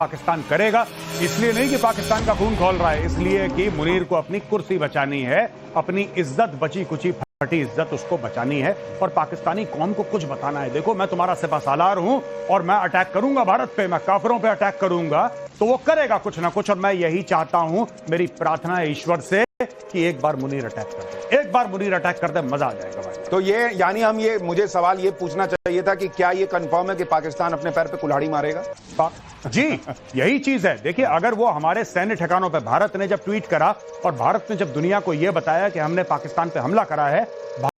पाकिस्तान करेगा। इसलिए नहीं कि पाकिस्तान का खून खौल रहा है, इसलिए कि मुनीर को अपनी कुर्सी बचानी है, अपनी इज्जत, बची कुची फटी इज्जत उसको बचानी है और पाकिस्तानी कौम को कुछ बताना है। देखो, मैं तुम्हारा सिपहसालार हूं और मैं अटैक करूंगा भारत पे, मैं काफिरों पे अटैक करूंगा, तो वो करेगा कुछ ना कुछ। और मैं यही चाहता हूं, मेरी प्रार्थना है ईश्वर से कि एक बार मुनीर अटैक कर दे, एक बार मुनीर अटैक कर दे, मजा आ जाएगा भाई। तो ये यानी मुझे सवाल ये पूछना चाहिए था कि क्या ये कंफर्म है कि पाकिस्तान अपने पैर पे कुल्हाड़ी मारेगा? जी, यही चीज है। देखिए, अगर वो हमारे सैन्य ठिकानों पे, भारत ने जब ट्वीट करा और भारत ने जब दुनिया को यह बताया कि हमने पाकिस्तान पे हमला करा है,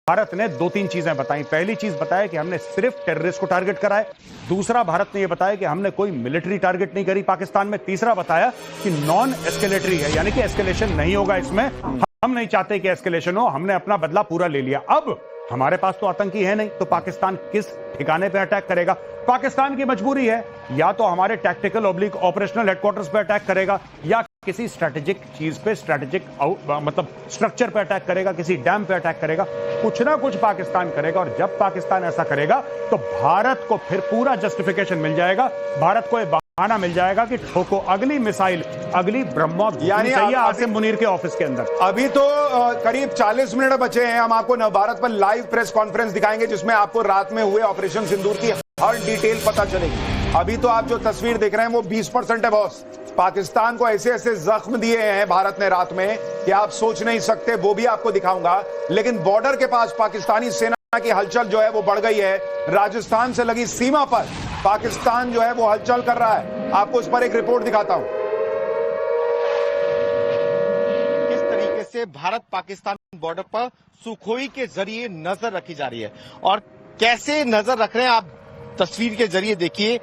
भारत ने दो तीन चीजें बताई। पहली चीज बताया कि हमने सिर्फ टेररिस्ट को टारगेट करा है। दूसरा, भारत ने यह बताया कि हमने कोई मिलिट्री टारगेट नहीं करी पाकिस्तान में। तीसरा बताया कि नॉन एस्केलेटरी है, यानी कि एस्केलेशन नहीं होगा इसमें, हम नहीं चाहते कि एस्केलेशन हो, हमने अपना बदला पूरा ले लिया। अब हमारे पास तो आतंकी है नहीं, तो पाकिस्तान किस ठिकाने पे अटैक करेगा? पाकिस्तान की मजबूरी है, या तो हमारे टैक्टिकल ऑब्लिक ऑपरेशनल हेडक्वार्टर्स पे अटैक करेगा, या किसी स्ट्रेटेजिक चीज पे, स्ट्रेटेजिक मतलब स्ट्रक्चर पे अटैक करेगा, किसी डैम पे अटैक करेगा, कुछ ना कुछ पाकिस्तान करेगा। और जब पाकिस्तान ऐसा करेगा तो भारत को फिर पूरा जस्टिफिकेशन मिल जाएगा, भारत को बहाना मिल जाएगा कि ठोको अगली मिसाइल, अगली ब्रह्मोस चाहिए आसिम मुनीर के ऑफिस के अंदर। अभी तो करीब 40 मिनट बचे हैं। हम आपको नवभारत पर लाइव प्रेस कॉन्फ्रेंस दिखाएंगे जिसमें आपको रात में हुए ऑपरेशन सिंदूर की हर डिटेल पता चलेगी। अभी तो आप जो तस्वीर देख रहे हैं वो 20% है बॉस। पाकिस्तान को ऐसे ऐसे जख्म दिए हैं भारत ने रात में कि आप सोच नहीं सकते, वो भी आपको दिखाऊंगा। लेकिन बॉर्डर के पास पाकिस्तानी सेना की हलचल जो है वो बढ़ गई है। राजस्थान से लगी सीमा पर पाकिस्तान जो है वो हलचल कर रहा है। आपको इस पर एक रिपोर्ट दिखाता हूं। किस तरीके से भारत पाकिस्तान बॉर्डर पर सुखोई के जरिए नजर रखी जा रही है और कैसे नजर रख रहे हैं आप तस्वीर के जरिए देखिए।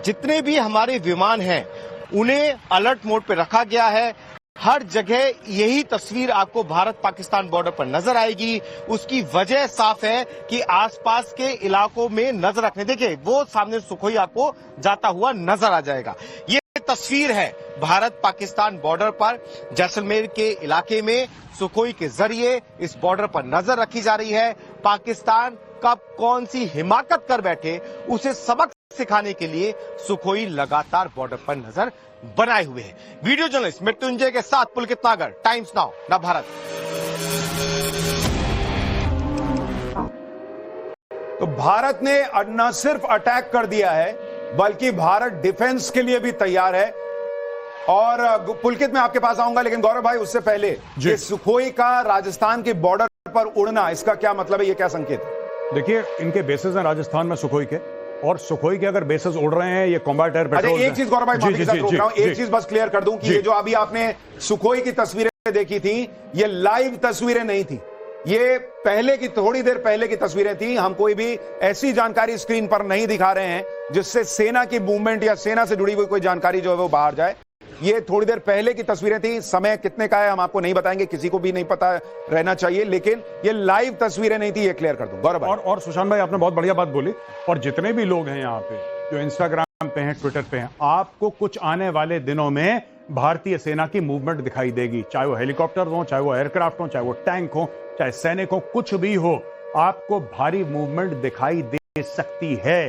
जितने भी हमारे विमान हैं उन्हें अलर्ट मोड पे रखा गया है। हर जगह यही तस्वीर आपको भारत पाकिस्तान बॉर्डर पर नजर आएगी। उसकी वजह साफ है कि आसपास के इलाकों में नजर रखने, देखिए वो सामने सुखोई आपको जाता हुआ नजर आ जाएगा। ये तस्वीर है भारत पाकिस्तान बॉर्डर पर जैसलमेर के इलाके में सुखोई के जरिए इस बॉर्डर पर नजर रखी जा रही है। पाकिस्तान कब कौन सी हिमाकत कर बैठे उसे सबक सिखाने के लिए सुखोई लगातार बॉर्डर पर नजर बनाए हुए हैं। वीडियो जर्नलिस्ट मृत्युंजय के साथ पुलकित नागर, टाइम्स नाउ नवभारत। तो भारत ने न सिर्फ अटैक कर दिया है बल्कि भारत डिफेंस के लिए भी तैयार है। और पुलकित मैं आपके पास आऊंगा, लेकिन गौरव भाई उससे पहले ये सुखोई का राजस्थान के बॉर्डर पर उड़ना, इसका क्या मतलब है, ये क्या संकेत है? देखिए, इनके बेसेस हैं राजस्थान में सुखोई के, और सुखोई के अगर बेसेस उड़ रहे हैं, ये कॉम्बैट एयर पेट्रोल। एक चीज गौरव भाई माफी के साथ रोक रहा हूं, एक चीज बस क्लियर कर दूं कि ये जो अभी आपने सुखोई की तस्वीरें देखी थी, ये लाइव तस्वीरें नहीं थी, ये पहले की, थोड़ी देर पहले की तस्वीरें थी। हम कोई भी ऐसी जानकारी स्क्रीन पर नहीं दिखा रहे हैं जिससे सेना की मूवमेंट या सेना से जुड़ी हुई कोई जानकारी जो है वो बाहर जाए। ये थोड़ी देर पहले की तस्वीरें थी। समय कितने का है हम आपको नहीं बताएंगे, किसी को भी नहीं पता रहना चाहिए, लेकिन ये लाइव तस्वीरें नहीं थी, ये क्लियर कर दूं। गौरव और सुशांत भाई, आपने बहुत बढ़िया बात बोली। और जितने भी लोग हैं यहाँ पे जो इंस्टाग्राम पे हैं, ट्विटर पे हैं, आपको कुछ आने वाले दिनों में भारतीय सेना की मूवमेंट दिखाई देगी। चाहे वो हेलीकॉप्टर हो, चाहे वो एयरक्राफ्ट हो, चाहे वो टैंक हो, चाहे सैनिक हो, कुछ भी हो, आपको भारी मूवमेंट दिखाई दे सकती है।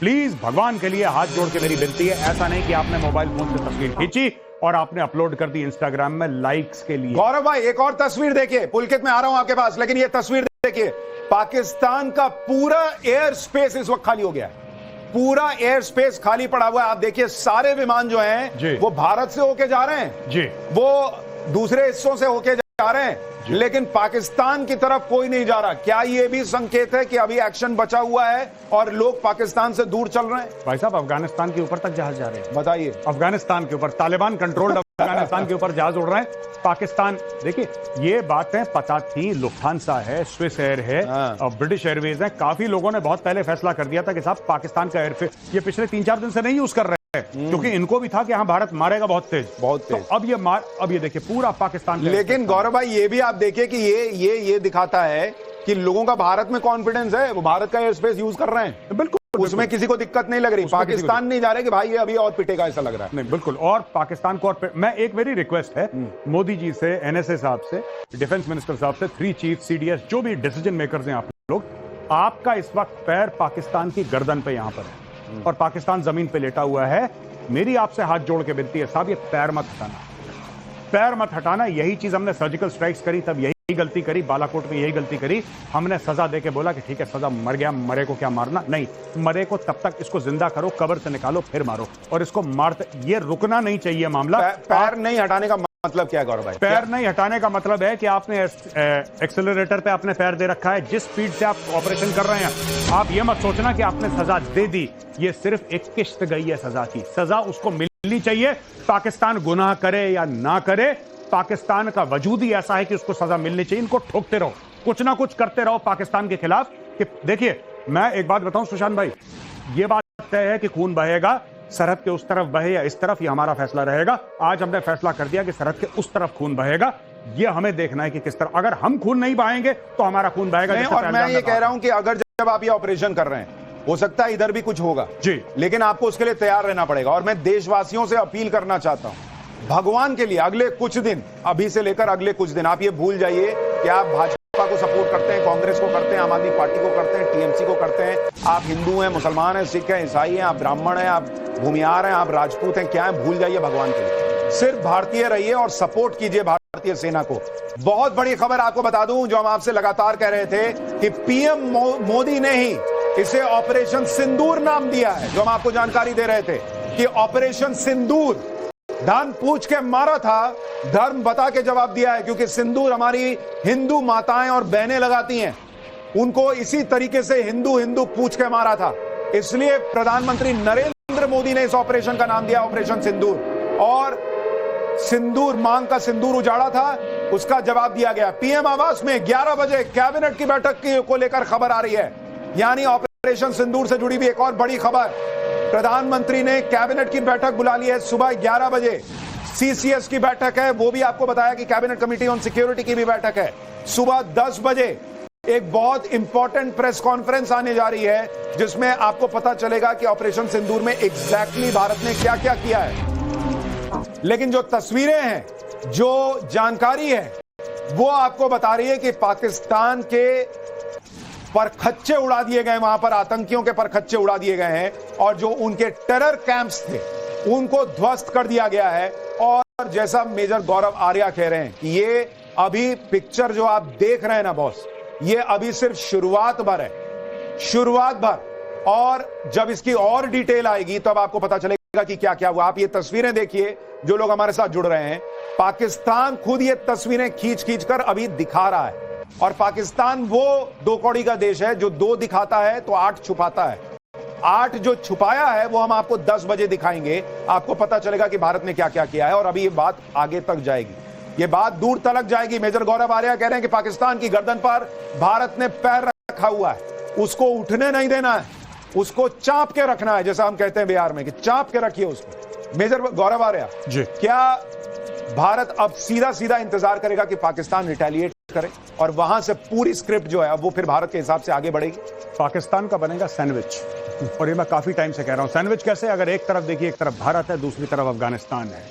प्लीज, भगवान के लिए हाथ जोड़ के मेरी विनती है, ऐसा नहीं कि आपने मोबाइल फोन से तस्वीर खींची और आपने अपलोड कर दी इंस्टाग्राम में लाइक्स के लिए। गौरव भाई एक और तस्वीर देखिए, पुलकित में आ रहा हूं आपके पास, लेकिन ये तस्वीर देखिए, पाकिस्तान का पूरा एयर स्पेस इस वक्त खाली हो गया है। पूरा एयर स्पेस खाली पड़ा हुआ है। आप देखिए, सारे विमान जो हैं वो भारत से होके जा रहे हैं जी, वो दूसरे हिस्सों से होके जा रहे हैं, लेकिन पाकिस्तान की तरफ कोई नहीं जा रहा। क्या ये भी संकेत है कि अभी एक्शन बचा हुआ है और लोग पाकिस्तान से दूर चल रहे हैं? भाई साहब, अफगानिस्तान के ऊपर तक जहाज जा रहे हैं। बताइए, अफगानिस्तान के ऊपर, तालिबान कंट्रोल्ड अफगानिस्तान के ऊपर जहाज उड़ रहे हैं। पाकिस्तान, देखिए ये बातें पता थी, लुफ्थांसा है, स्विस एयर है, ब्रिटिश एयरवेज है, काफी लोगों ने बहुत पहले फैसला कर दिया था कि साहब पाकिस्तान का एयरफेयर ये पिछले 3-4 दिन से नहीं यूज कर रहे हैं, क्योंकि इनको भी था कि हाँ भारत मारेगा बहुत तेज। तो अब ये देखिए पूरा पाकिस्तान। लेकिन गौरव भाई ये भी आप देखिए कि ये दिखाता है कि लोगों का भारत में कॉन्फिडेंस है, वो भारत का एयर स्पेस यूज कर रहे हैं। बिल्कुल, उसमें किसी को दिक्कत नहीं लग रही। पाकिस्तान नहीं जा रहे कि भाई ये अभी और पिटेगा, ऐसा लग रहा है। नहीं, बिल्कुल। और पाकिस्तान को, और मैं एक मेरी रिक्वेस्ट है मोदी जी से, एनएसए साहब से, डिफेंस मिनिस्टर साहब से, 3 चीफ सीडीएस, जो भी डिसीजन मेकर्स हैं आप लोग, आपका इस वक्त पैर पाकिस्तान की गर्दन पे यहां पर है और पाकिस्तान जमीन पे लेटा हुआ है। मेरी आपसे हाथ जोड़ के विनती है साहब, ये पैर मत हटाना, पैर मत हटाना। यही चीज हमने सर्जिकल स्ट्राइक्स करी तब यही गलती करी, बालाकोट में यही गलती करी। हमने सजा देके बोला कि ठीक है सजा, मर गया, मरे को क्या मारना, नहीं, मरे को तब तक इसको जिंदा करो, कब्र से निकालो, फिर मारो, और इसको मारते, ये रुकना नहीं चाहिए मामला। पैर नहीं हटाने का मतलब क्या है गौरव भाई? पैर नहीं हटाने का मतलब है कि आपने एक्सेलरेटर पे आपने पैर दे रखा है, जिस स्पीड से आप ऑपरेशन कर रहे हैं, आप ये मत सोचना कि आपने सजा दे दी। ये सिर्फ एक किश्त गई है सजा की, सजा उसको मिलनी चाहिए। पाकिस्तान गुनाह करे या ना करे, पाकिस्तान का वजूद ही ऐसा है कि उसको सजा मिलनी चाहिए। इनको ठोकते रहो, कुछ ना कुछ करते रहो पाकिस्तान के खिलाफ। कि देखिए, मैं एक बात बताऊं सुशांत भाई, ये बात तय है कि खून बहेगा, सरहद के उस तरफ बहे या इस तरफ, ये हमारा फैसला रहेगा। आज हमने फैसला कर दिया कि सरहद के उस तरफ खून बहेगा। ये हमें देखना है कि किस तरह, अगर हम खून नहीं बहाएंगे तो हमारा खून बहेगा। और मैं ये कह रहा हूं कि अगर जब आप ये ऑपरेशन कर रहे हैं, हो सकता है इधर भी कुछ होगा जी, लेकिन आपको उसके लिए तैयार रहना पड़ेगा। और मैं देशवासियों से अपील करना चाहता हूं, भगवान के लिए अगले कुछ दिन, अभी से लेकर अगले कुछ दिन, आप ये भूल जाइए कि आप भाजपा को सपोर्ट करते हैं, कांग्रेस को करते हैं, आम आदमी पार्टी को करते हैं, टीएमसी को करते हैं, आप हिंदू हैं, मुसलमान हैं, सिख हैं, ईसाई हैं, आप ब्राह्मण हैं, आप भूमिहार हैं, आप राजपूत हैं, क्या है, भूल जाइए भगवान के लिए। सिर्फ भारतीय रहिए और सपोर्ट कीजिए भारतीय सेना को। बहुत बड़ी खबर आपको बता दूं, जो हम आपसे लगातार कह रहे थे कि पीएम मोदी ने ही इसे ऑपरेशन सिंदूर नाम दिया है। जो हम आपको जानकारी दे रहे थे कि ऑपरेशन सिंदूर, धन पूछ के मारा था, धर्म बता के जवाब दिया है, क्योंकि सिंदूर हमारी हिंदू माताएं और बहनें लगाती हैं, उनको इसी तरीके से हिंदू हिंदू पूछ के मारा था। इसलिए प्रधानमंत्री नरेंद्र मोदी ने इस ऑपरेशन का नाम दिया ऑपरेशन सिंदूर। और सिंदूर, मांग का सिंदूर उजाड़ा था, उसका जवाब दिया गया। पीएम आवास में 11 बजे कैबिनेट की बैठक को लेकर खबर आ रही है, यानी ऑपरेशन सिंदूर से जुड़ी भी एक और बड़ी खबर। प्रधानमंत्री ने कैबिनेट की बैठक बुला ली है सुबह 11 बजे। सीसीएस की बैठक है, वो भी आपको बताया कि कैबिनेट कमेटी ऑन सिक्योरिटी की भी बैठक है। सुबह 10 बजे एक बहुत इंपॉर्टेंट प्रेस कॉन्फ्रेंस आने जा रही है, जिसमें आपको पता चलेगा कि ऑपरेशन सिंदूर में एग्जैक्टली भारत ने क्या क्या किया है। लेकिन जो तस्वीरें हैं, जो जानकारी है, वो आपको बता रही है कि पाकिस्तान के परखच्चे उड़ा दिए गए, वहां पर आतंकियों के परखच्चे उड़ा दिए गए हैं, और जो उनके टेरर कैंप्स थे उनको ध्वस्त कर दिया गया है। और जैसा मेजर गौरव आर्या कह रहे हैं कि ये अभी पिक्चर जो आप देख रहे हैं ना बॉस, ये अभी सिर्फ शुरुआत भर है, शुरुआत भर। और जब इसकी और डिटेल आएगी तब आपको पता चलेगा कि क्या क्या हुआ। आप ये तस्वीरें देखिए, जो लोग हमारे साथ जुड़ रहे हैं, पाकिस्तान खुद ये तस्वीरें खींच खींच कर अभी दिखा रहा है। और पाकिस्तान वो दो कौड़ी का देश है जो 2 दिखाता है तो 8 छुपाता है। 8 जो छुपाया है वो हम आपको 10 बजे दिखाएंगे। आपको पता चलेगा कि भारत ने क्या क्या किया है। और अभी ये बात आगे तक जाएगी, ये बात दूर तलक जाएगी। मेजर गौरव आर्या कह रहे हैं कि पाकिस्तान की गर्दन पर भारत ने पैर रखा हुआ है, उसको उठने नहीं देना है, उसको चाप के रखना है, जैसा हम कहते हैं बिहार में कि चाप के रखिए उसको। मेजर गौरव आर्या जी, क्या भारत अब सीधा सीधा इंतजार करेगा कि पाकिस्तान रिटेलिएट करे और वहां से पूरी स्क्रिप्ट जो है वो फिर भारत के हिसाब से आगे बढ़ेगी? पाकिस्तान का बनेगा सैंडविच, और ये मैं काफी टाइम से कह रहा हूं। सैंडविच कैसे? अगर एक तरफ देखिए, एक तरफ भारत है, दूसरी तरफ अफगानिस्तान है,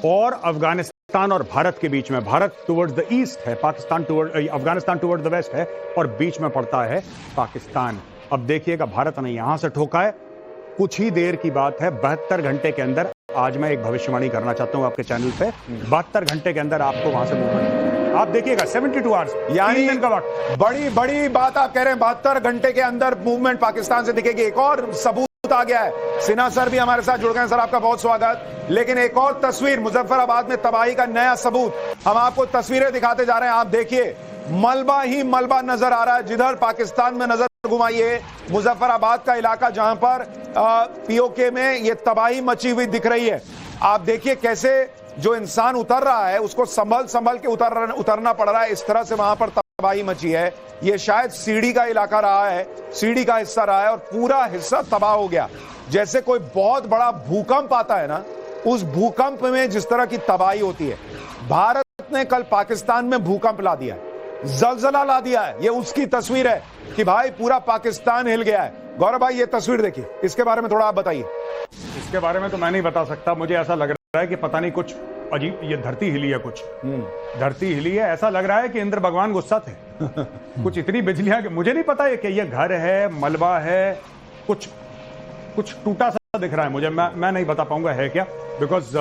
और अफगानिस्तान और भारत के बीच में, भारत टुवर्ड्स द ईस्ट है, Pakistan toward, Afghanistan towards the west है, और बीच में पड़ता है पाकिस्तान। अब देखिएगा, भारत ने यहां से ठोका है। कुछ ही देर की बात है, 72 घंटे के अंदर, आज मैं एक भविष्यवाणी करना चाहता हूं आपके चैनल पे, 72 घंटे के अंदर आपको वहां से मूवमेंट, आप देखिएगा 72 आवर्स, यानी 3 दिन का वक्त। बड़ी बड़ी बात आप कह रहे हैं, 72 घंटे के अंदर मूवमेंट पाकिस्तान से दिखेगी। एक और सबूत आ गया है। सिन्हा सर भी हमारे साथ जुड़ गए हैं, सर आपका बहुत स्वागत। लेकिन एक और तस्वीर, मुजफ्फराबाद में तबाही का नया सबूत, हम आपको तस्वीरें दिखाते जा रहे हैं। आप देखिए, मलबा ही मलबा नजर आ रहा है। जिधर पाकिस्तान में नजर घुमाइए, मुजफ्फराबाद का इलाका जहां पर पीओके में ये तबाही मची हुई दिख रही है। आप देखिए कैसे जो इंसान उतर रहा है उसको संभल संभल के उतरना पड़ रहा है। इस तरह से वहां पर तबाही मची है। ये शायद सीढ़ी का इलाका रहा है, सीढ़ी का हिस्सा रहा है, और पूरा हिस्सा तबाह हो गया। जैसे कोई बहुत बड़ा भूकंप आता है ना, उस भूकंप में जिस तरह की तबाही होती है। भारत ने कल पाकिस्तान में भूकंप ला दिया है, जलजला ला दिया है। ये उसकी तस्वीर है कि भाई पूरा पाकिस्तान हिल गया है। गौरव भाई, ये तस्वीर देखिए, इसके बारे में थोड़ा आप बताइए। इसके बारे में तो मैं नहीं बता सकता, मुझे ऐसा लग रहा है कि पता नहीं कुछ अजीब, ये धरती हिली है, कुछ धरती हिली है। ऐसा लग रहा है कि इंद्र भगवान गुस्सा थे। कुछ इतनी बिजलियां, मुझे नहीं पता है कि ये घर है, मलबा है, कुछ टूटा सा दिख रहा है मुझे, मैं नहीं बता पाऊंगा है क्या, बिकॉज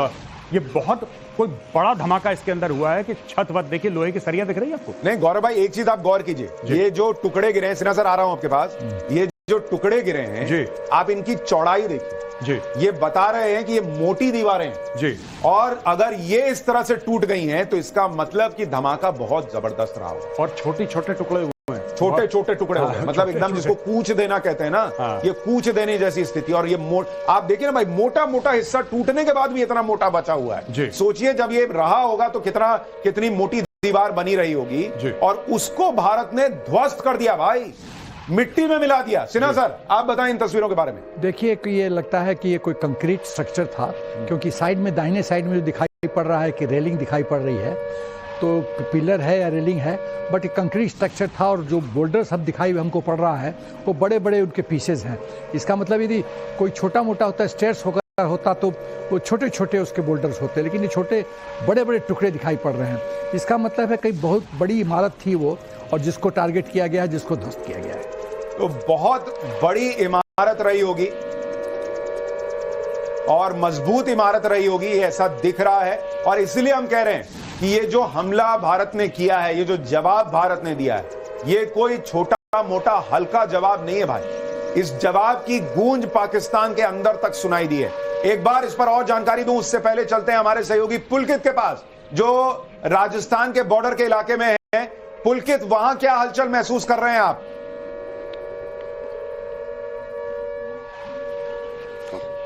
ये बहुत कोई बड़ा धमाका इसके अंदर हुआ है कि छत वत देखिए, लोहे की सरिया दिख रही है आपको? नहीं गौरव भाई, एक चीज आप गौर कीजिए, ये जो टुकड़े गिरे हैं, सिन्हा सर आ रहा हूं आपके पास, ये जो टुकड़े गिरे हैं जी, आप इनकी चौड़ाई देखिए जी, ये बता रहे हैं कि ये मोटी दीवारें हैं जी, और अगर ये इस तरह से टूट गई हैं तो इसका मतलब कि धमाका बहुत जबरदस्त रहा होगा। और छोटे छोटे टुकड़े हुए हैं, छोटे छोटे टुकड़े हुए हैं, मतलब एकदम जिसको कूच देना कहते हैं ना, ये कूच देने जैसी स्थिति। और ये आप देखिए ना भाई, मोटा मोटा हिस्सा टूटने के बाद भी इतना मोटा बचा हुआ है। सोचिए जब ये रहा होगा तो कितनी मोटी दीवार बनी रही होगी, और उसको भारत ने ध्वस्त कर दिया भाई, मिट्टी में मिला दिया। सिन्हा सर आप बताएं इन तस्वीरों के बारे में। देखिए कि ये लगता है कि ये कोई कंक्रीट स्ट्रक्चर था, क्योंकि साइड में दाहिने साइड में जो दिखाई पड़ रहा है कि रेलिंग दिखाई पड़ रही है, तो पिलर है या रेलिंग है, बट एक कंक्रीट स्ट्रक्चर था। और जो बोल्डर्स अब दिखाई हमको पड़ रहा है वो बड़े बड़े उनके पीसेज हैं। इसका मतलब यदि कोई छोटा मोटा होता, स्टेयर्स होता तो वो छोटे छोटे उसके बोल्डर्स होते, लेकिन ये छोटे बड़े बड़े टुकड़े दिखाई पड़ रहे हैं। इसका मतलब है कहीं बहुत बड़ी इमारत थी वो, और जिसको टारगेट किया गया है, जिसको ध्वस्त किया गया है। तो बहुत बड़ी इमारत रही होगी और मजबूत इमारत रही होगी, ऐसा दिख रहा है। और इसलिए हम कह रहे हैं कि ये जो हमला भारत ने किया है, ये जो जवाब भारत ने दिया है, ये कोई छोटा मोटा हल्का जवाब नहीं है भाई। इस जवाब की गूंज पाकिस्तान के अंदर तक सुनाई दी है। एक बार इस पर और जानकारी दूं, उससे पहले चलते हैं हमारे सहयोगी पुलकित के पास, जो राजस्थान के बॉर्डर के इलाके में है। पुलकित, वहां क्या हलचल महसूस कर रहे हैं आप?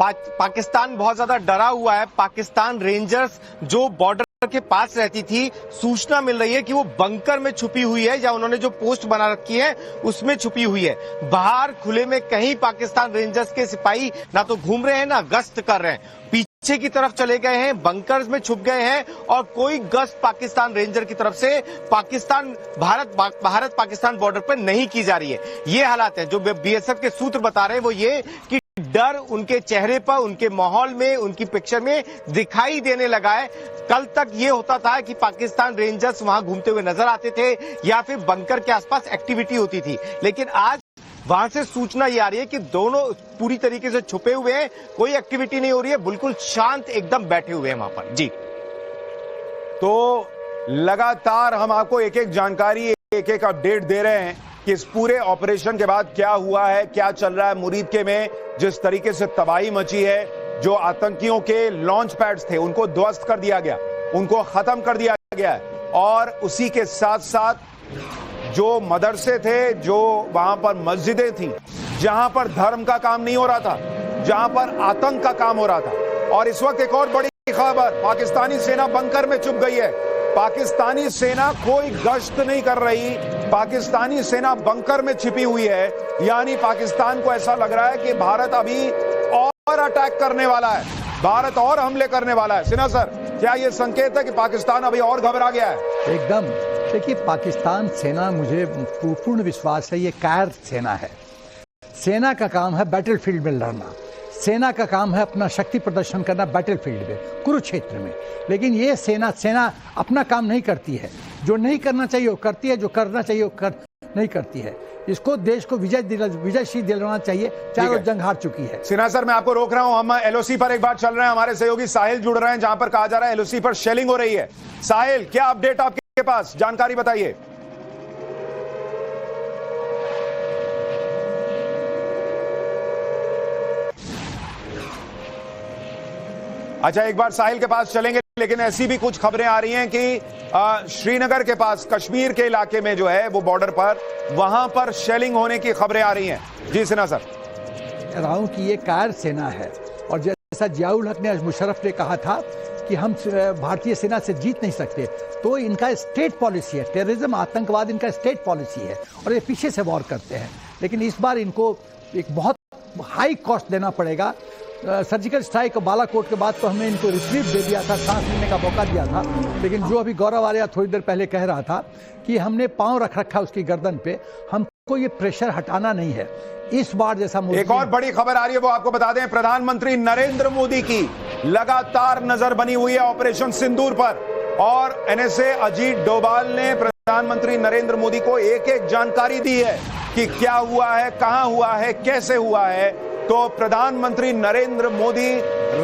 पाकिस्तान बहुत ज्यादा डरा हुआ है। पाकिस्तान रेंजर्स जो बॉर्डर के पास रहती थी, सूचना मिल रही है कि वो बंकर में छुपी हुई है, या उन्होंने जो पोस्ट बना रखी है उसमें छुपी हुई है। बाहर खुले में कहीं पाकिस्तान रेंजर्स के सिपाही ना तो घूम रहे हैं ना गश्त कर रहे हैं, पीछे की तरफ चले गए हैं, बंकर्स में छुप गए हैं, और कोई गश्त पाकिस्तान रेंजर की तरफ से भारत पाकिस्तान बॉर्डर पर नहीं की जा रही है। ये हालात है। जो बीएसएफ के सूत्र बता रहे हैं वो ये कि डर उनके चेहरे पर, उनके माहौल में, उनकी पिक्चर में दिखाई देने लगा है। कल तक ये होता था कि पाकिस्तान रेंजर्स वहां घूमते हुए नजर आते थे या फिर बंकर के आसपास एक्टिविटी होती थी, लेकिन आज वहां से सूचना ये आ रही है कि दोनों पूरी तरीके से छुपे हुए हैं, कोई एक्टिविटी नहीं हो रही है, बिल्कुल शांत एकदम बैठे हुए हैं वहां पर। जी, तो लगातार हम आपको एक एक जानकारी, एक एक अपडेट दे रहे हैं कि इस पूरे ऑपरेशन के बाद क्या हुआ है, क्या चल रहा है मुरीद के में। जिस तरीके से तबाही मची है, जो आतंकियों के लॉन्च पैड्स थे उनको ध्वस्त कर दिया गया, उनको खत्म कर दिया गया है, और उसी के साथ साथ जो मदरसे थे, जो वहां पर मस्जिदें थी, जहां पर धर्म का काम नहीं हो रहा था, जहां पर आतंक का काम हो रहा था। और इस वक्त एक और बड़ी खबर, पाकिस्तानी सेना बंकर में छुप गई है। पाकिस्तानी सेना कोई गश्त नहीं कर रही, पाकिस्तानी सेना बंकर में छिपी हुई है। यानी पाकिस्तान को ऐसा लग रहा है कि भारत अभी और अटैक करने वाला है, भारत और हमले करने वाला है। सिन्हा सर, क्या यह संकेत है कि पाकिस्तान अभी और घबरा गया है? एकदम। देखिए, पाकिस्तान सेना, मुझे पूर्ण विश्वास है ये कायर सेना है। सेना का काम है बैटलफील्ड में लड़ना, सेना का काम है अपना शक्ति प्रदर्शन करना बैटलफील्ड में, कुरुक्षेत्र में। लेकिन ये सेना अपना काम नहीं करती है, जो नहीं करना चाहिए वो करती है, जो करना चाहिए वो नहीं करती है। इसको देश को विजयश्री दिलवाना चाहिए, चाहे वो जंग हार चुकी है। सिन्हा सर, मैं आपको रोक रहा हूं, हम एलओसी पर एक बार चल रहे हैं, हमारे सहयोगी साहिल जुड़ रहे हैं, जहां पर कहा जा रहा है एलओसी पर शेलिंग हो रही है। साहिल, क्या अपडेट आपके पास, जानकारी बताइए। अच्छा, एक बार साहिल के पास चलेंगे, लेकिन ऐसी भी कुछ खबरें आ रही हैं कि श्रीनगर के पास, कश्मीर के इलाके में जो है वो बॉर्डर पर, वहां पर शेलिंग होने की खबरें आ रही हैं। जी सिन्हा सर। कह रहा हूं कि ये कायर सेना है, और जैसा जियाउल हक ने, मुशर्रफ ने कहा था कि हम भारतीय सेना से जीत नहीं सकते, तो इनका स्टेट पॉलिसी है, टेररिज्म, आतंकवाद इनका स्टेट पॉलिसी है, और ये पीछे से वॉर करते हैं। लेकिन इस बार इनको एक बहुत हाई कॉस्ट देना पड़ेगा। सर्जिकल स्ट्राइक और बालाकोट के बाद तो हमें इनको रिट्रीट दे दिया था, सांस लेने का मौका दिया था, लेकिन जो अभी गौरव आर्या थोड़ी देर पहले कह रहा था कि हमने पांव रख रखा उसकी गर्दन पे, हमको ये प्रेशर हटाना नहीं है। इस बार जैसा एक और बड़ी खबर आ रही है, वो आपको बता दें, प्रधानमंत्री नरेंद्र मोदी की लगातार नजर बनी हुई है ऑपरेशन सिंदूर पर, और एनएसए अजीत डोभाल ने प्रधानमंत्री नरेंद्र मोदी को एक एक जानकारी दी है कि क्या हुआ है, कहां हुआ है, कैसे हुआ है, तो प्रधानमंत्री नरेंद्र मोदी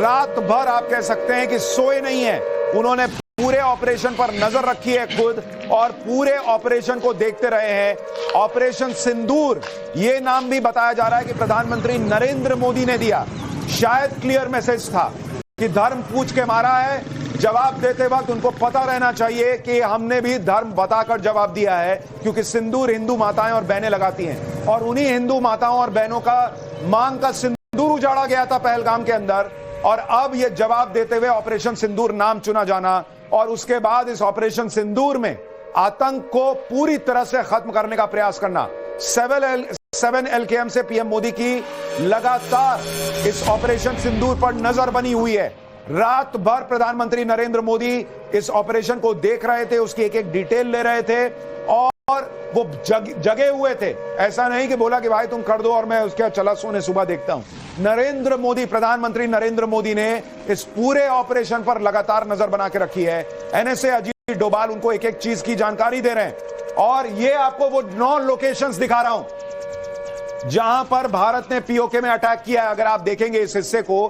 रात भर आप कह सकते हैं कि सोए नहीं है। उन्होंने पूरे ऑपरेशन पर नजर रखी है खुद, और पूरे ऑपरेशन को देखते रहे हैं। ऑपरेशन सिंदूर ये नाम भी बताया जा रहा है कि प्रधानमंत्री नरेंद्र मोदी ने दिया। शायद क्लियर मैसेज था कि धर्म पूछ के मारा है। जवाब देते वक्त उनको पता रहना चाहिए कि हमने भी धर्म बताकर जवाब दिया है, क्योंकि सिंदूर हिंदू माताएं और बहनें लगाती हैं, और उन्हीं हिंदू माताओं और बहनों का मांग का सिंदूर उजाड़ा गया था पहलगाम के अंदर। और अब यह जवाब देते हुए ऑपरेशन सिंदूर नाम चुना जाना, और उसके बाद इस ऑपरेशन सिंदूर में आतंक को पूरी तरह से खत्म करने का प्रयास करना। 7 LKM से पीएम मोदी की लगातार इस ऑपरेशन सिंदूर पर नजर बनी हुई है। रात भर प्रधानमंत्री नरेंद्र मोदी इस ऑपरेशन को देख रहे थे, उसकी एक एक डिटेल ले रहे थे, और वो जगे हुए थे। ऐसा नहीं कि बोला कि भाई तुम कर दो और मैं उसके चला सोने सुबह देखता हूं। नरेंद्र मोदी, प्रधानमंत्री नरेंद्र मोदी ने इस पूरे ऑपरेशन पर लगातार नजर बना के रखी है। NSA अजीत डोभाल उनको एक एक चीज की जानकारी दे रहे हैं, और ये आपको वो 9 लोकेशंस दिखा रहा हूं जहां पर भारत ने POK में अटैक किया है। अगर आप देखेंगे इस हिस्से को,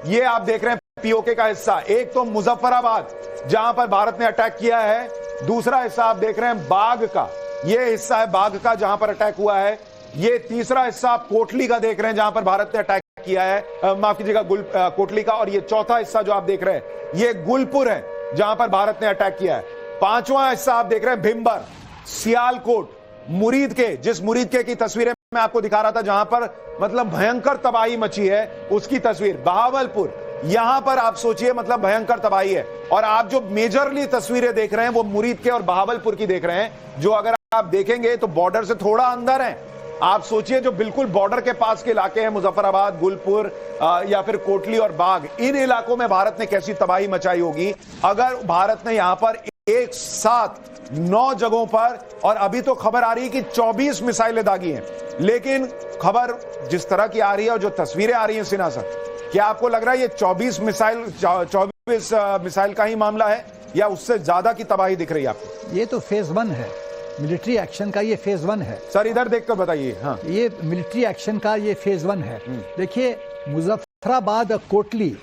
ये आप देख रहे हैं POK का हिस्सा। एक तो मुजफ्फराबाद जहां पर भारत ने अटैक किया है, दूसरा हिस्सा आप देख रहे हैं बाग का, ये हिस्सा है बाग का जहां पर अटैक हुआ है। ये तीसरा हिस्सा आप कोटली का देख रहे हैं जहां पर भारत ने अटैक किया है, माफ कीजिएगा कोटली का। और ये चौथा हिस्सा जो आप देख रहे हैं ये गुलपुर है जहां पर भारत ने अटैक किया है। पांचवा हिस्सा आप देख रहे हैं भिंबर, सियालकोट, मुरीद के, जिस मुरीद के की तस्वीरें मैं आपको दिखा रहा था जहां पर मतलब भयंकर तबाही मची है, उसकी तस्वीर। बहावलपुर, यहां पर आप सोचिए मतलब भयंकर तबाही है। और आप जो मेजरली तस्वीरें देख रहे हैं वो मुरीद के और बहावलपुर की देख रहे हैं, जो अगर आप देखेंगे तो बॉर्डर से थोड़ा अंदर है। आप सोचिए जो बिल्कुल बॉर्डर के पास के इलाके हैं, मुजफ्फराबाद, गुलपुर या फिर कोटली और बाग, इन इलाकों में भारत ने कैसी तबाही मचाई होगी अगर भारत ने यहां पर एक साथ 9 जगहों पर, और अभी तो खबर आ रही है कि 24 मिसाइलें दागी हैं। लेकिन खबर जिस तरह की आ रही है और जो तस्वीरें आ रही हैं सिन्हा सर, क्या आपको लग रहा है ये 24 मिसाइल का ही मामला है या उससे ज्यादा की तबाही दिख रही है आपको? ये तो फेज 1 है मिलिट्री एक्शन का, ये फेज 1 है सर। इधर देखकर बताइए। हाँ, ये मिलिट्री एक्शन का ये फेज 1 है। देखिए मुजफ्फराबाद और Kotli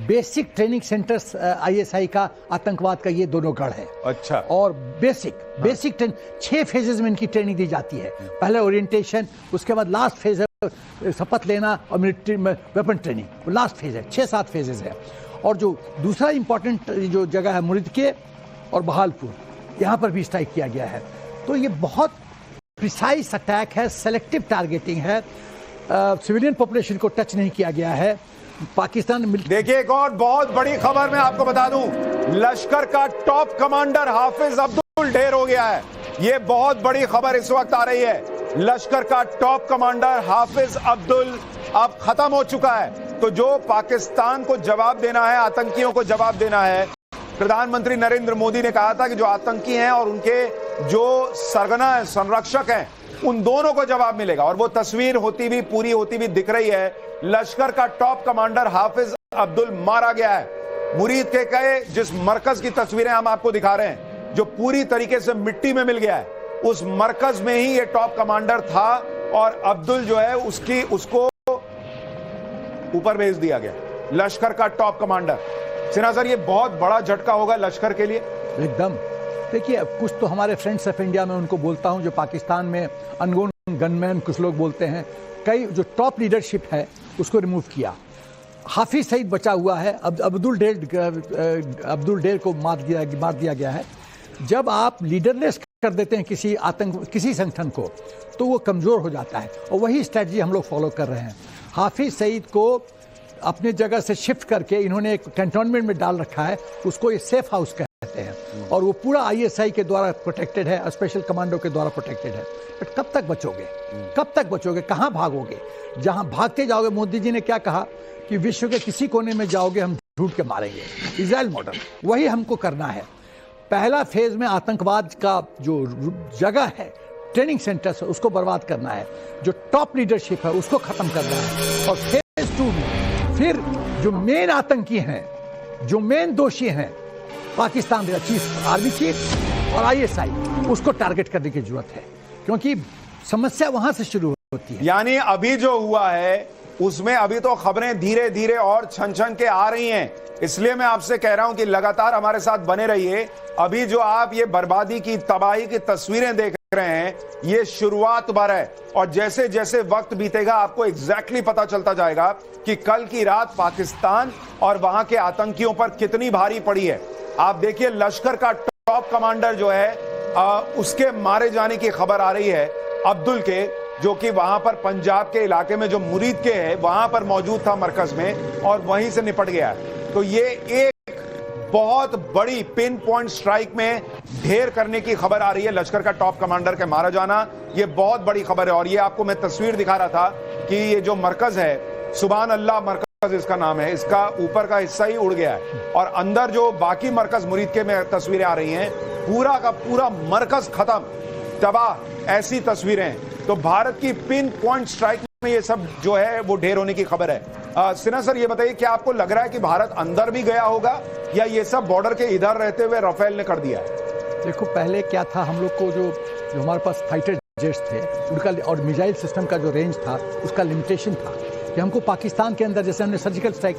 basic training centres ISI का, आतंकवाद का, ये दोनों गढ़ है। अच्छा। और बेसिक ट्रेनिंग 6 फेजेस में इनकी ट्रेनिंग दी जाती है। पहले ओरिएंटेशन, उसके बाद लास्ट फेज है शपथ लेना और मिलिट्री में वेपन ट्रेनिंग, लास्ट फेज है। 6-7 फेजेस है। और जो दूसरा इंपॉर्टेंट जो जगह है मुरीद के और बहावलपुर, यहाँ पर भी स्ट्राइक किया गया है। तो ये बहुत प्रिसाइज अटैक है, सेलेक्टिव टारगेटिंग है। सिविलियन पॉपुलेशन को टच नहीं किया गया है। पाकिस्तान देखिए एक और बहुत बड़ी खबर मैं आपको बता दूं, लश्कर का टॉप कमांडर हाफिज अब्दुल ढेर हो गया है। ये बहुत बड़ी खबर इस वक्त आ रही है। लश्कर का टॉप कमांडर हाफिज अब्दुल अब खत्म हो चुका है। तो जो पाकिस्तान को जवाब देना है, आतंकियों को जवाब देना है, प्रधानमंत्री नरेंद्र मोदी ने कहा था कि जो आतंकी हैं और उनके जो सरगना है, संरक्षक हैं, उन दोनों को जवाब मिलेगा। और वो तस्वीर होती भी, पूरी होती भी दिख रही है। लश्कर का टॉप कमांडर हाफिज अब्दुल मारा गया है। मुरीद के कहे जिस मरकज की तस्वीरें हम आपको दिखा रहे हैं, जो पूरी तरीके से मिट्टी में मिल गया है, उस मरकज में ही ये टॉप कमांडर था। और अब्दुल जो है उसको ऊपर भेज दिया गया, लश्कर का टॉप कमांडर। सिन्हा सर, ये बहुत बड़ा झटका होगा लश्कर के लिए। एकदम। देखिए कुछ तो हमारे फ्रेंड्स ऑफ इंडिया में उनको बोलता हूं, जो पाकिस्तान में अनगोन गनमैन कुछ लोग बोलते हैं, कई जो टॉप लीडरशिप है उसको रिमूव किया। हाफिज सईद बचा हुआ है। अब अब्दुल डेर को मार दिया गया है। जब आप लीडरलेस कर देते हैं किसी संगठन को, तो वो कमज़ोर हो जाता है। और वही स्ट्रेटजी हम लोग फॉलो कर रहे हैं। हाफिज सईद को अपने जगह से शिफ्ट करके इन्होंने एक कैंटोनमेंट में डाल रखा है, उसको ये सेफ हाउस कहते हैं। और वो पूरा ISI के द्वारा प्रोटेक्टेड है, स्पेशल कमांडो के द्वारा प्रोटेक्टेड है। बट कब तक बचोगे? कब तक बचोगे? कहाँ भागोगे? जहाँ भागते जाओगे, मोदी जी ने क्या कहा कि विश्व के किसी कोने में जाओगे हम ढूंढ के मारेंगे। इजराइल मॉडल, वही हमको करना है। पहला फेज में आतंकवाद का जो जगह है, ट्रेनिंग सेंटर्स, उसको बर्बाद करना है। जो टॉप लीडरशिप है उसको खत्म करना है। और फेज 2 में फिर जो मेन आतंकी हैं, जो मेन दोषी हैं, पाकिस्तान का चीफ, आर्मी चीफ और ISI, उसको टारगेट करने की जरूरत है। क्योंकि समस्या वहां से शुरू होती है। यानी अभी जो हुआ है उसमें अभी तो खबरें धीरे धीरे और छन छन के आ रही हैं, इसलिए मैं आपसे कह रहा हूं कि लगातार हमारे साथ बने रहिए। अभी जो आप ये बर्बादी की, तबाही की तस्वीरें देख रहे हैं, ये शुरुआत भर है और जैसे जैसे वक्त बीतेगा आपको एग्जैक्टली पता चलता जाएगा कि कल की रात पाकिस्तान और वहां के आतंकियों पर कितनी भारी पड़ी है। आप देखिए, लश्कर का टॉप कमांडर जो है उसके मारे जाने की खबर आ रही है, अब्दुल के, जो कि वहां पर पंजाब के इलाके में जो मुरीद के है वहां पर मौजूद था मरकज में और वहीं से निपट गया है। तो ये एक बहुत बड़ी पिन पॉइंट स्ट्राइक में ढेर करने की खबर आ रही है, लश्कर का टॉप कमांडर के मारा जाना, ये बहुत बड़ी खबर है। और ये आपको मैं तस्वीर दिखा रहा था कि ये जो मरकज है, सुभान अल्लाह मरकज इसका नाम है, इसका ऊपर का हिस्सा ही उड़ गया है और अंदर जो बाकी मरकज मुरीद के में तस्वीरें आ रही हैं, पूरा का पूरा मरकज खत्म, तबाह, ऐसी तस्वीरें। तो भारत की पिन पॉइंट स्ट्राइक में ये सब जो है वो ढेर होने की खबर है। सिन्हा सर, ये बताइए, क्या आपको लग रहा है कि भारत अंदर भी गया होगा या ये सब बॉर्डर के इधर रहते हुए राफेल ने कर दिया है? देखो, पहले क्या था, हम लोग को जो हमारे पास फाइटर जेट्स थे उनका और मिसाइल सिस्टम का जो रेंज था उसका लिमिटेशन था कि हमको पाकिस्तान के अंदर, जैसे हमने सर्जिकल स्ट्राइक,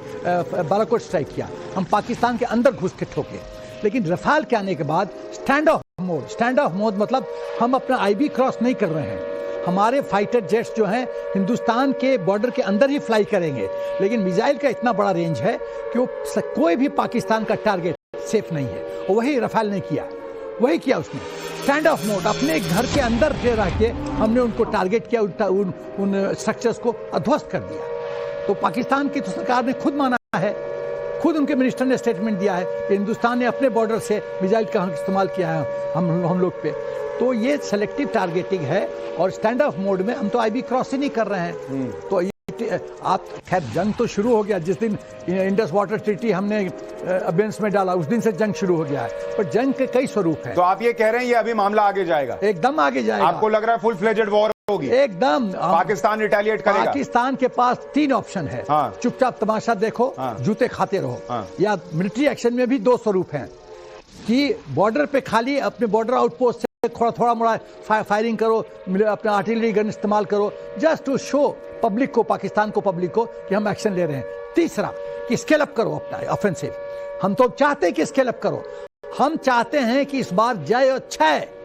बालाकोट स्ट्राइक किया, हम पाकिस्तान के अंदर घुस के ठोके। लेकिन रफाल के आने के बाद स्टैंड ऑफ मोड मतलब हम अपना आईबी क्रॉस नहीं कर रहे हैं। हमारे फाइटर जेट्स जो हैं हिंदुस्तान के बॉर्डर के अंदर ही फ्लाई करेंगे, लेकिन मिसाइल का इतना बड़ा रेंज है कि वो कोई भी पाकिस्तान का टारगेट सेफ नहीं है। और वही रफाल ने किया, वही किया उसने, स्टैंड ऑफ मोड, अपने घर के अंदर रह के हमने उनको टारगेट किया, उन स्ट्रक्चर्स को अध्वस्त कर दिया। तो पाकिस्तान की तो सरकार ने खुद माना है, खुद उनके मिनिस्टर ने स्टेटमेंट दिया है कि हिंदुस्तान ने अपने बॉर्डर से मिसाइल का इस्तेमाल किया है हम लोग पे। तो ये सेलेक्टिव टारगेटिंग है और स्टैंड ऑफ मोड में हम तो आईबी क्रॉस ही नहीं कर रहे हैं। तो ये आप, खैर जंग तो शुरू हो गया जिस दिन इंडस वाटर ट्रीटी हमने अबेंस में डाला, उस दिन से जंग शुरू हो गया है। पर जंग के कई स्वरूप हैं। तो आप ये कह रहे हैं ये अभी मामला आगे जाएगा? एकदम आगे जाएगा। आपको लग रहा है फुल फ्लेजेड वॉर होगी? एकदम। पाकिस्तान रिटेलिएट करेगा? पाकिस्तान के पास 3 ऑप्शन है। चुपचाप तमाशा देखो, जूते खाते रहो, या मिलिट्री एक्शन में भी 2 स्वरूप हैं कि बॉर्डर पे खाली अपने बॉर्डर आउटपोस्ट से थोड़ा मोड़ा फायरिंग करो, अपना आर्टिलरी गन इस्तेमाल करो, जस्ट टू शो पब्लिक को, पाकिस्तान को, पब्लिक को कि हम एक्शन ले रहे हैं। तीसरा कि स्केल अप करो अपना ऑफेंसिव। हम तो चाहते हैं कि स्केल अप करो, हम चाहते हैं कि इस बार जय अच्छा है।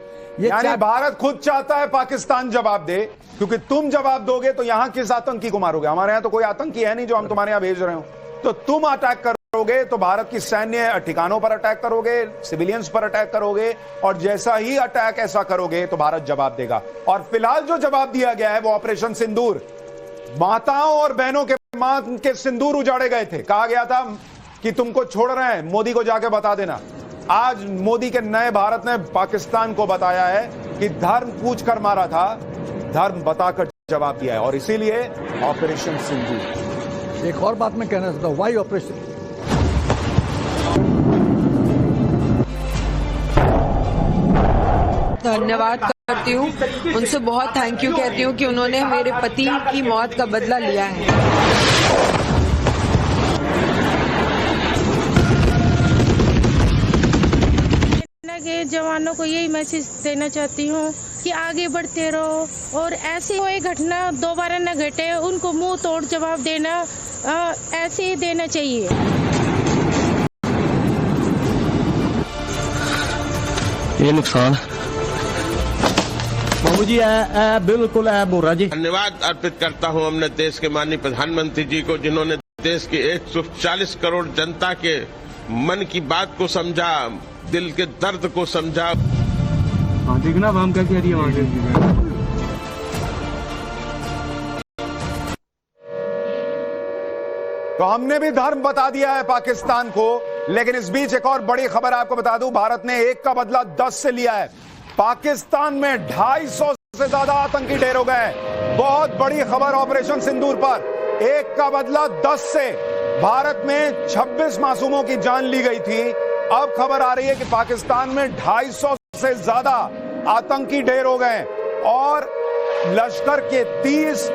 यानी भारत खुद चाहता है पाकिस्तान जवाब दे, क्योंकि तुम जवाब दोगे तो यहां किस आतंकी को मारोगे? हमारे यहां तो कोई आतंकी है नहीं जो हम तुम्हारे यहां भेज रहे हो। तो तुम अटैक करोगे तो भारत की सैन्य ठिकानों पर अटैक करोगे, सिविलियंस पर अटैक करोगे, और जैसा ही अटैक ऐसा करोगे तो भारत जवाब देगा। और फिलहाल जो जवाब दिया गया है वो ऑपरेशन सिंदूर, माताओं और बहनों के मां के सिंदूर उजाड़े गए थे। कहा गया था कि तुमको छोड़ रहे हैं, मोदी को जाके बता देना। आज मोदी के नए भारत ने पाकिस्तान को बताया है कि धर्म पूछ कर मारा था, धर्म बताकर जवाब दिया है, और इसीलिए ऑपरेशन सिंदूर। एक और बात मैं कहना चाहता हूं, वाई ऑपरेशन, धन्यवाद करती हूँ, उनसे बहुत थैंक यू कहती हूँ कि उन्होंने मेरे पति की मौत का बदला लिया है। के जवानों को यही मैसेज देना चाहती हूँ कि आगे बढ़ते रहो और ऐसी कोई घटना दोबारा न घटे, उनको मुंह तोड़ जवाब देना ऐसे ही देना चाहिए। ये नुकसान बाबू जी बिल्कुल बोरा जी। धन्यवाद अर्पित करता हूं अपने देश के माननीय प्रधानमंत्री जी को, जिन्होंने देश की 140 करोड़ जनता के मन की बात को समझा, दिल के दर्द को समझा। देखना हम क्या कह रही है। तो हमने भी धर्म बता दिया है पाकिस्तान को, लेकिन इस बीच एक और बड़ी खबर आपको बता दूं, भारत ने 1 का बदला 10 से लिया है। पाकिस्तान में 250 से ज्यादा आतंकी ढेर हो गए। बहुत बड़ी खबर ऑपरेशन सिंदूर पर, 1 का बदला 10 से भारत में 26 मासूमों की जान ली गई थी। अब खबर आ रही है कि पाकिस्तान में 250 से ज्यादा आतंकी ढेर हो गए और लश्कर के 30,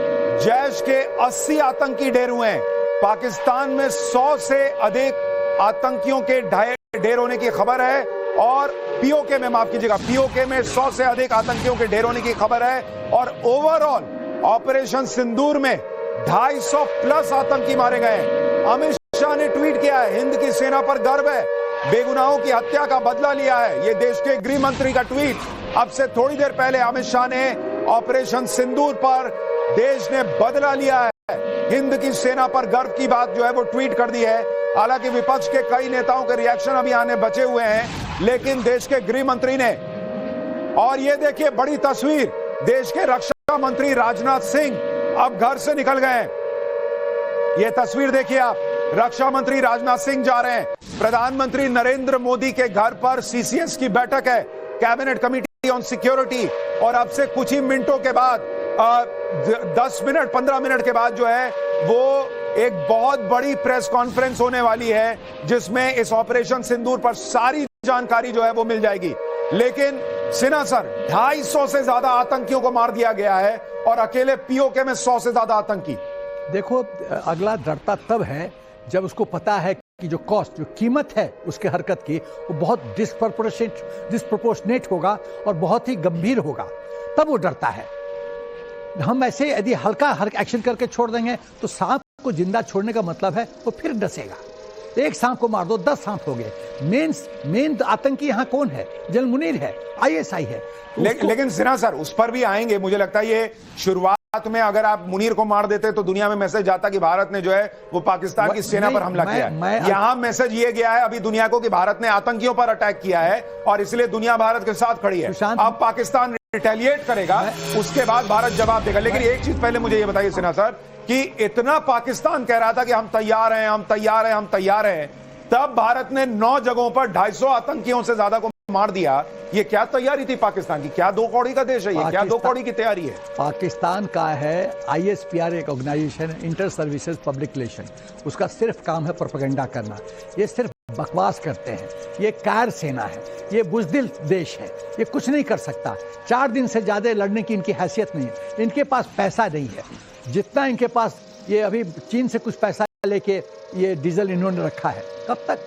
जैश के 80 आतंकी ढेर हुए हैं। पाकिस्तान में 100 से अधिक आतंकियों के ढेर होने की खबर है और पीओके में, माफ कीजिएगा, पीओके में 100 से अधिक आतंकियों के ढेर होने की खबर है। और ओवरऑल ऑपरेशन सिंदूर में 250 प्लस आतंकी मारे गए। अमित शाह ने ट्वीट किया है, हिंद की सेना पर गर्व है, बेगुनाहों की हत्या का बदला लिया है। यह देश के गृह मंत्री का ट्वीट। अब से थोड़ी देर पहले अमित शाह ने ऑपरेशन सिंदूर पर देश ने बदला लिया है, हिंद की सेना पर गर्व की बात जो है वो ट्वीट कर दी है। हालांकि विपक्ष के कई नेताओं के रिएक्शन अभी आने बचे हुए हैं, लेकिन देश के गृह मंत्री ने, और ये देखिए बड़ी तस्वीर, देश के रक्षा मंत्री राजनाथ सिंह अब घर से निकल गए हैं। ये तस्वीर देखिए आप, रक्षा मंत्री राजनाथ सिंह जा रहे हैं। प्रधानमंत्री नरेंद्र मोदी के घर पर सीसीएस की बैठक है, कैबिनेट कमेटी ऑन सिक्योरिटी, और अब से कुछ ही मिनटों के बाद 10 मिनट 15 मिनट के बाद जो है वो एक बहुत बड़ी प्रेस कॉन्फ्रेंस होने वाली है, जिसमें इस ऑपरेशन सिंदूर पर सारी जानकारी जो है वो मिल जाएगी। लेकिन सिन्हा सर, 250 से ज्यादा आतंकियों को मार दिया गया है और अकेले पीओके में 100 से ज्यादा आतंकी। देखो, अगला डरता तब है जब उसको पता है कि जो कॉस्ट, जो कीमत है उसके हरकत की, वो बहुत डिस्प्रपोर्शनेट होगा और बहुत ही गंभीर होगा, तब वो डरता है। हम ऐसे यदि हल्का एक्शन करके छोड़ देंगे तो सांप को जिंदा छोड़ने का मतलब है वो फिर डसेगा। एक सांप को मार दो, 10 सांप हो गए। मेन आतंकी यहाँ कौन है? जनरल मुनीर है, ISI है। लेकिन सिन्हा सर, उस पर भी आएंगे। मुझे लगता है ये शुरुआत में अगर आप मुनीर को मार देते तो दुनिया में मैसेज जाता कि भारत ने जो है वो पाकिस्तान की सेना पर हमला किया है। यहाँ मैसेज ये गया है अभी दुनिया को कि भारत ने आतंकियों पर अटैक किया है और इसलिए दुनिया भारत के साथ खड़ी है। अब पाकिस्तान रिटेलिएट करेगा, उसके बाद भारत जवाब देगा। लेकिन एक चीज पहले मुझे ये बताइए सिन्हा सर, कि इतना पाकिस्तान कह रहा था कि हम तैयार हैं, हम तैयार हैं, हम तैयार हैं, तब भारत ने 9 जगहों पर 250 आतंकियों से ज्यादा को मार दिया। ये क्या तैयारी थी पाकिस्तान की? क्या 2 कौड़ी का देश है ये? क्या 2 कौड़ी की तैयारी है? पाकिस्तान का है ISPR, एक organisation, inter services public relation. उसका सिर्फ काम है प्रोपेगेंडा करना। ये सिर्फ बकवास करते हैं। ये कार सेना है, ये बुज़दिल देश है, ये कुछ नहीं कर सकता। 4 दिन से ज्यादा लड़ने की इनकी हैसियत नहीं है। इनके पास पैसा नहीं है जितना इनके पास, ये अभी चीन से कुछ पैसा लेके ये डीजल इन्होंने रखा है। कब तक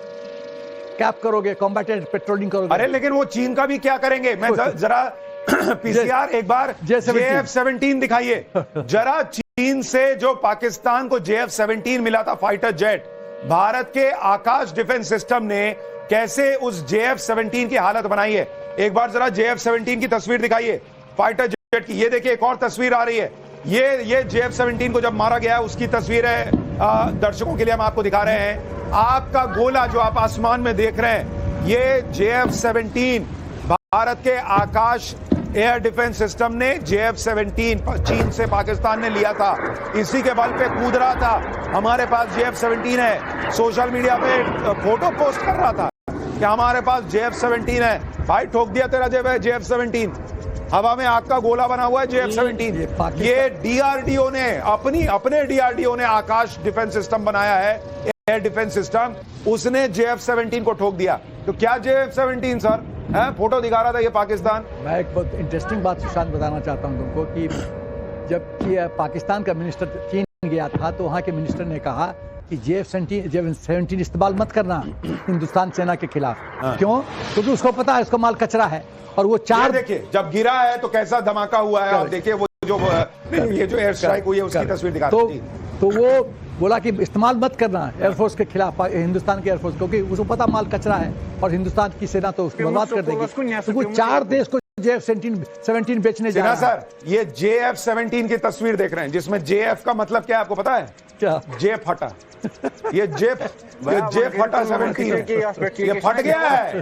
कैप करोगे, कॉम्बैटेड पेट्रोलिंग करोगे? अरे लेकिन वो चीन का भी क्या करेंगे? मैं जरा PCR एक बार JF-17 दिखाइए जरा। चीन से जो पाकिस्तान को JF-17 मिला था फाइटर जेट, भारत के आकाश डिफेंस सिस्टम ने कैसे उस JF-17 की हालत बनाई है। एक बार जरा JF-17 की तस्वीर दिखाइए फाइटर जेट की। ये देखिए एक और तस्वीर आ रही है, ये JF-17 को जब मारा गया उसकी तस्वीर है। दर्शकों के लिए हम आपको दिखा रहे हैं। आपका गोला जो आप आसमान में देख रहे हैं, ये JF-17 भारत के आकाश एयर डिफेंस सिस्टम ने JF-17 चीन से पाकिस्तान ने लिया था। इसी के बल पे कूद रहा था। हमारे पास JF-17 है, सोशल मीडिया पे फोटो पोस्ट कर रहा था कि हमारे पास JF-17 है। भाई ठोक दिया तेरा JF-17, हवा में आग का गोला बना हुआ है JF-17। ये DRDO ने अपने DRDO ने आकाश डिफेंस सिस्टम बनाया है, एयर डिफेंस सिस्टम, उसने JF-17 को ठोक दिया। तो क्या JF-17 सर है? फोटो दिखा रहा था ये पाकिस्तान। मैं एक बहुत इंटरेस्टिंग बात सुशांत बताना चाहता हूं तुमको कि जब पाकिस्तान का मिनिस्टर चीन गया था तो वहां के मिनिस्टर ने कहा कि JF-17 इस्तेमाल मत करना हिंदुस्तान सेना के खिलाफ। क्यों? क्योंकि उसको पता है उसका माल कचरा है। और वो 4 देखिए जब गिरा है तो कैसा धमाका हुआ है। आप देखिए वो जो ये जो एयर स्ट्राइक हुई है उसकी तस्वीर दिखा रही थी। तो वो बोला कि इस्तेमाल मत करना एयरफोर्स के खिलाफ, हिंदुस्तान के एयरफोर्स, क्योंकि उसको पता माल कचरा है और हिंदुस्तान की सेना तो उसको बर्बाद कर देगी। तो वो 4 देश को JF-17 बेचने जा रहा है। सर ये JF-17 की तस्वीर देख रहे हैं, जिसमें JF का मतलब क्या है आपको पता है? क्या? जे फटा। ये जे फटा 17 ये फट गया है।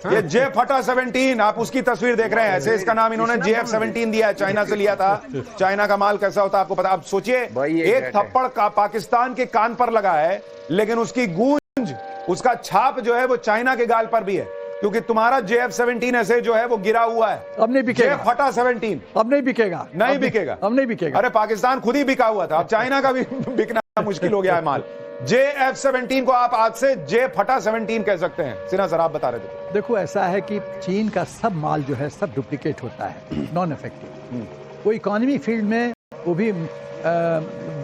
ये JF-17 आप उसकी तस्वीर देख रहे हैं। ऐसे इसका नाम इन्होंने JF-17 दिया है, चाइना से लिया था। चाइना का माल कैसा होता है आपको पता। आप सोचिए एक थप्पड़ का पाकिस्तान के कान पर लगा है, लेकिन उसकी गूंज, उसका छाप जो है वो चाइना के गाल पर भी है, क्योंकि तुम्हारा JF-17 ऐसे जो है वो गिरा हुआ है। अब नहीं बिकेगा। JF-17 अब नहीं बिकेगा, नहीं बिकेगा, अब नहीं बिकेगा। अरे पाकिस्तान खुद ही बिका हुआ था, अब चाइना का भी बिकना मुश्किल हो गया है माल। JF-17 को आप आज से JF-17 कह सकते हैं। सिन्हा सर आप बता रहे थे। देखो ऐसा है कि चीन का सब माल जो है सब डुप्लीकेट होता है, नॉन इफेक्टिव। वो इकोनॉमी फील्ड में वो भी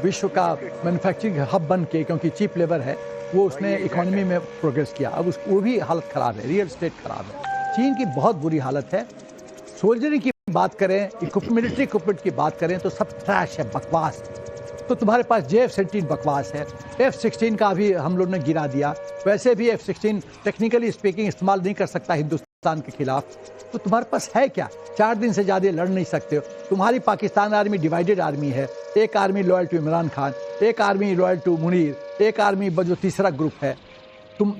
विश्व का मैन्युफैक्चरिंग हब बन के, क्योंकि चीप लेबर है, वो उसने इकोनॉमी में प्रोग्रेस किया। अब वो भी हालत खराब है, रियल स्टेट खराब है। चीन की बहुत बुरी हालत है, सोल्जरिंग की बात करें, मिलिट्री इक्विपमेंट की बात करें तो सब ट्रैश है, बकवास। तो तुम्हारे पास JF-17 बकवास है, F-16 का भी हम लोग ने गिरा दिया। वैसे भी F-16 टेक्निकली स्पीकिंग इस्तेमाल नहीं कर सकता हिंदुस्तान के खिलाफ। तो तुम्हारे पास है क्या? 4 दिन से ज़्यादा लड़ नहीं सकते हो। तुम्हारी पाकिस्तान आर्मी डिवाइडेड आर्मी है, एक army loyal to Imran Khan, एक आर्मी लॉयल टू मुनीर, एक आर्मी जो तीसरा ग्रुप है। तुम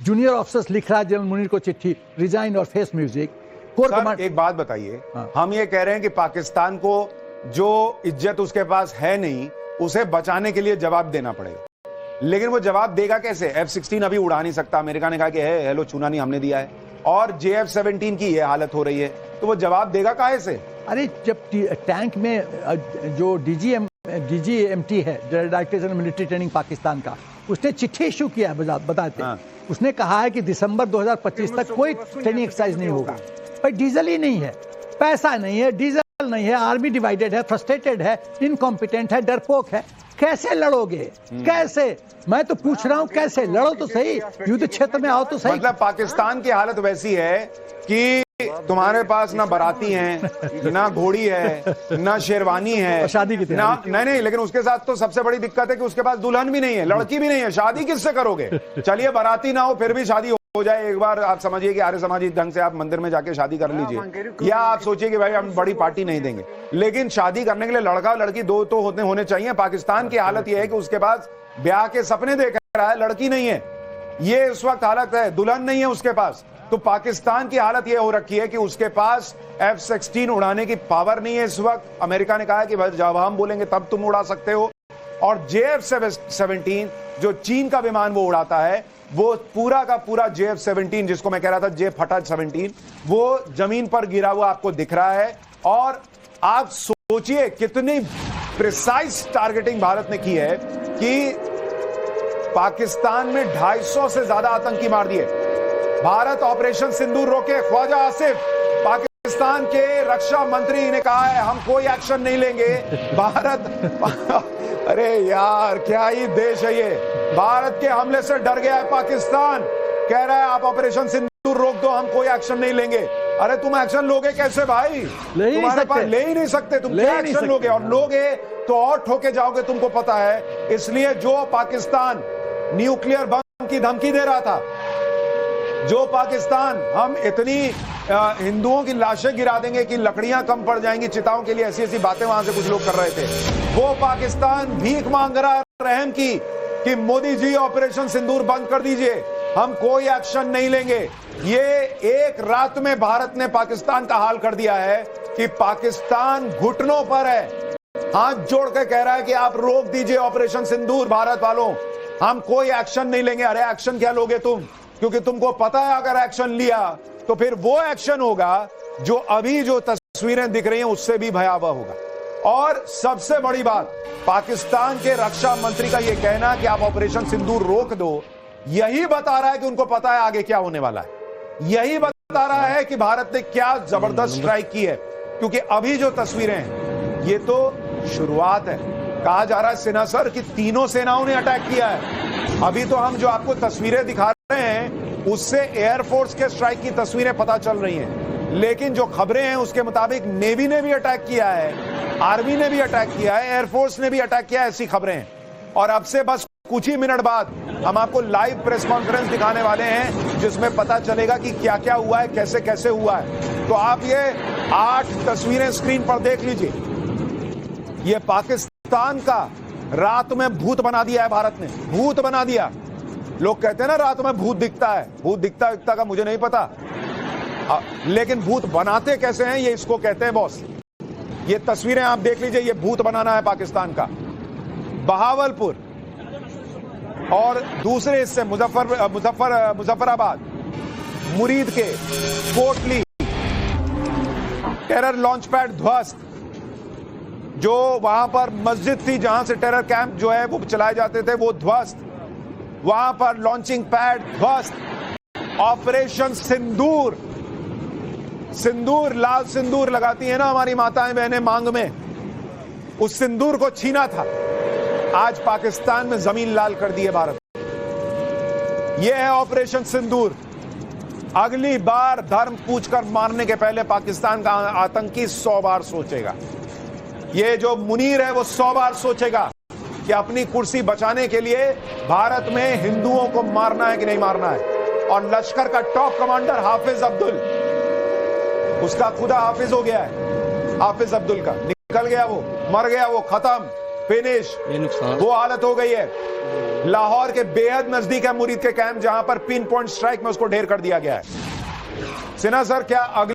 जूनियर ऑफिसर्स लिख रहा है जनरल मुनीर को चिट्ठी, रिजाइन और फेस म्यूजिक। Core command. एक बात बताइए, हम ये कह रहे हैं कि पाकिस्तान को जो इज्जत उसके पास है नहीं, उसे बचाने के लिए जवाब देना पड़ेगा, लेकिन वो जवाब देगा कैसे? F-16 अभी उड़ा नहीं सकता, अमेरिका ने कहा कि है हेलो चूना नहीं हमने दिया है, और JF-17 की ये हालत हो रही है, तो वो जवाब देगा काहे से? अरे जब टैंक में जो DGMT है, director general military training Pakistan का, उसने चिट्ठी इशू किया है बताते उसने कहा है कि दिसंबर 2025 तक कोई ट्रेनिंग एक्सरसाइज नहीं होगा। भाई डीजल ही नहीं है, पैसा नहीं है, डीजल नहीं है, आर्मी डिवाइडेड है, फ्रस्ट्रेटेड है, इनकॉम्पिटेंट है, डरपोक है, कैसे लड़ोगे? कैसे? मैं तो पूछ रहा हूं कैसे लड़ो तो सही, युद्ध क्षेत्र में आओ तो सही। मतलब पाकिस्तान की हालत वैसी है कि तुम्हारे पास ना बाराती हैं, ना घोड़ी है, ना शेरवानी है, शादी की ना नहीं, लेकिन उसके साथ तो सबसे बड़ी दिक्कत है कि उसके पास दुल्हन भी नहीं है, लड़की भी नहीं है, शादी किससे करोगे? चलिए बाराती ना हो फिर भी शादी हो जाए, एक बार आप समझिए कि आर्य समाजी ढंग से आप मंदिर में जाके शादी कर लीजिए, या आप सोचिए कि भाई हम बड़ी पार्टी नहीं देंगे, लेकिन शादी करने के लिए लड़का लड़की दो तो होने चाहिए। पाकिस्तान की हालत यह है कि उसके पास ब्याह के सपने देख रहा है, लड़की नहीं है, ये इस वक्त हालत है, दुल्हन नहीं है उसके पास। तो पाकिस्तान की हालत यह हो रखी है कि उसके पास F-16 उड़ाने की पावर नहीं है इस वक्त। अमेरिका ने कहा है कि भाई जब हम बोलेंगे तब तुम उड़ा सकते हो, और JF-17 जो चीन का विमान वो उड़ाता है, वो पूरा का पूरा JF-17 जिसको मैं कह रहा था J-17, वो जमीन पर गिरा हुआ आपको दिख रहा है। और आप सोचिए कितनी प्रिसाइज टारगेटिंग भारत ने की है कि पाकिस्तान में 250 से ज्यादा आतंकी मार दिए। भारत ऑपरेशन सिंदूर रोके, ख्वाजा आसिफ पाकिस्तान के रक्षा मंत्री ने कहा है हम कोई एक्शन नहीं लेंगे। भारत अरे यार क्या ही देश है ये, भारत के हमले से डर गया है पाकिस्तान, कह रहा है आप ऑपरेशन सिंदूर रोक दो, हम कोई एक्शन नहीं लेंगे। अरे तुम एक्शन लोगे कैसे भाई? तुम्हारे पास ले ही नहीं सकते, तुम क्या एक्शन लोगे? और लोगे तो और ठोके जाओगे, तुमको पता है। इसलिए जो पाकिस्तान न्यूक्लियर बम की धमकी दे रहा था, जो पाकिस्तान हम इतनी हिंदुओं की लाशें गिरा देंगे कि लकड़ियां कम पड़ जाएंगी चिताओं के लिए, ऐसी ऐसी बातें वहां से कुछ लोग कर रहे थे, वो पाकिस्तान भीख मांग रहा है रहम की कि मोदी जी ऑपरेशन सिंदूर बंद कर दीजिए, हम कोई एक्शन नहीं लेंगे। ये एक रात में भारत ने पाकिस्तान का हाल कर दिया है कि पाकिस्तान घुटनों पर है, हाथ जोड़ के कह रहा है कि आप रोक दीजिए ऑपरेशन सिंदूर, भारत वालों हम कोई एक्शन नहीं लेंगे। अरे एक्शन क्या लोगे तुम? क्योंकि तुमको पता है अगर एक्शन लिया तो फिर वो एक्शन होगा जो अभी जो तस्वीरें दिख रही हैं उससे भी भयावह होगा। और सबसे बड़ी बात, पाकिस्तान के रक्षा मंत्री का यह कहना कि आप ऑपरेशन सिंदूर रोक दो, यही बता रहा है कि उनको पता है आगे क्या होने वाला है, यही बता रहा है कि भारत ने क्या जबरदस्त स्ट्राइक की है। क्योंकि अभी जो तस्वीरें हैं ये तो शुरुआत है। कहा जा रहा है सेना सर कि तीनों सेनाओं ने अटैक किया है। अभी तो हम जो आपको तस्वीरें दिखा रहे हैं उससे एयरफोर्स के स्ट्राइक की तस्वीरें पता चल रही हैं, लेकिन जो खबरें हैं उसके मुताबिक नेवी ने भी अटैक किया है, आर्मी ने भी अटैक किया है, एयरफोर्स ने भी अटैक किया है, ऐसी खबरें हैं। और अब से बस कुछ ही मिनट बाद हम आपको लाइव प्रेस कॉन्फ्रेंस दिखाने वाले हैं जिसमें पता चलेगा कि क्या क्या हुआ है, कैसे कैसे हुआ है। तो आप ये 8 तस्वीरें स्क्रीन पर देख लीजिए। ये पाकिस्तान का रात में भूत बना दिया है भारत ने, भूत बना दिया। लोग कहते हैं ना रात में भूत दिखता है, भूत दिखता का मुझे नहीं पता, लेकिन भूत बनाते कैसे हैं ये इसको कहते हैं बॉस। ये तस्वीरें आप देख लीजिए, ये भूत बनाना है पाकिस्तान का। बहावलपुर और दूसरे हिस्से मुजफ्फराबाद, मुरीद के कोटली, टेरर लॉन्च पैड ध्वस्त, जो वहां पर मस्जिद थी जहां से टेरर कैंप जो है वो चलाए जाते थे वो ध्वस्त, वहां पर लॉन्चिंग पैड ध्वस्त। ऑपरेशन सिंदूर, सिंदूर लाल सिंदूर लगाती है ना हमारी माताएं बहनें मांग में, उस सिंदूर को छीना था, आज पाकिस्तान में जमीन लाल कर दी है भारत। यह है ऑपरेशन सिंदूर। अगली बार धर्म पूछकर मारने के पहले पाकिस्तान का आतंकी 100 बार सोचेगा। ये जो मुनीर है वो 100 बार सोचेगा कि अपनी कुर्सी बचाने के लिए भारत में हिंदुओं को मारना है कि नहीं मारना है। और लश्कर का टॉप कमांडर हाफिज अब्दुल, उसका खुदा हाफिज हो गया है, हाफिज अब्दुल का निकल गया, वो मर गया, वो खत्म, फिनिश, वो हालत हो गई है। लाहौर के बेहद नजदीक है मुरीद के कैंप, जहां पर पिन पॉइंट स्ट्राइक में उसको ढेर कर दिया गया है। सिन्हा सर, क्या अगले